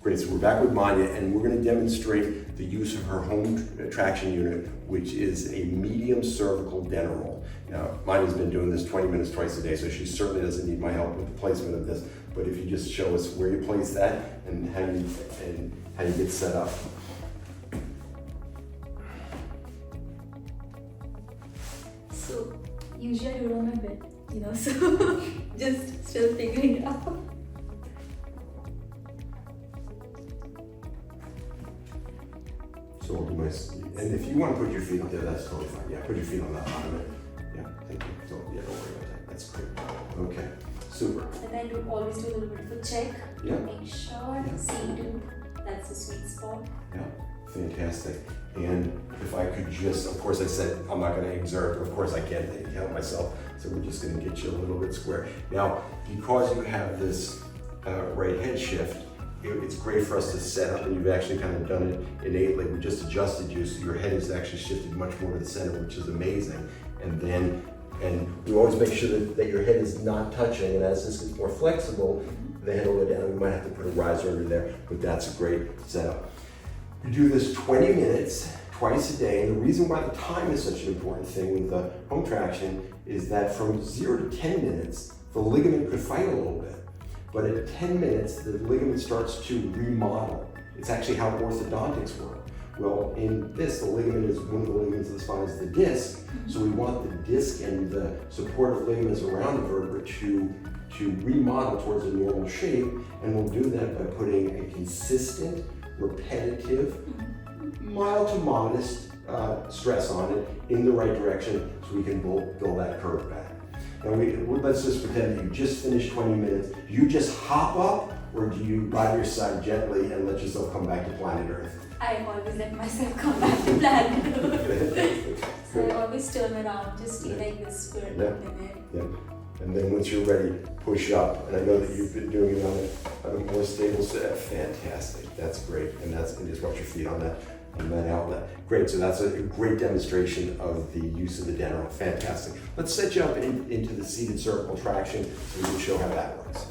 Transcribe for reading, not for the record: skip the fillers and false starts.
Great, so we're back with Manya, and we're going to demonstrate the use of her home traction unit, which is a medium cervical Denneroll. Now, Manya's been doing this 20 minutes twice a day, so she certainly doesn't need my help with the placement of this. But if you just show us where you place that and how you get set up. So usually I do it on my bed, so just still figuring it out. So we'll do my, and if you want to put your feet up there, that's totally fine. Yeah, put your feet on that bottom. Yeah, thank you. So yeah, don't worry about that. That's great. Okay, super. And I always do a little bit of a check Yeah. to make sure, C2, that's the sweet spot. Yeah, fantastic. And if I could just, of course I said I'm not going to exert, but of course I can't help myself. So we're just going to get you a little bit square. Now, because you have this right head shift, it's great for us to set up, and you've actually kind of done it innately. We just adjusted you, so your head is actually shifted much more to the center, which is amazing. And we always make sure that your head is not touching, and as this gets more flexible, the head will go down. We might have to put a riser under there, but that's a great setup. You do this 20 minutes, twice a day, and the reason why the time is such an important thing with the home traction is that from 0 to 10 minutes, the ligament could fight a little bit. But at 10 minutes, the ligament starts to remodel. It's actually how orthodontics work. Well, in this, the ligament is, one of the ligaments of the spine is the disc, so we want the disc and the supportive ligaments around the vertebra to remodel towards a normal shape, and we'll do that by putting a consistent, repetitive, mild to modest stress on it in the right direction so we can build that curve back. Now let's just pretend that you just finished 20 minutes. Do you just hop up, or do you lie to your side gently and let yourself come back to planet Earth? I always let myself come back to planet Earth. So I always turn around, just stay like this for a minute. Yeah. And then once you're ready, push up. And I know that you've been doing it on a more stable set. Fantastic. That's great. And just watch your feet on that outlet. Great. So that's a great demonstration of the use of the Denneroll. Fantastic. Let's set you up into the seated cervical traction so we can show how that works.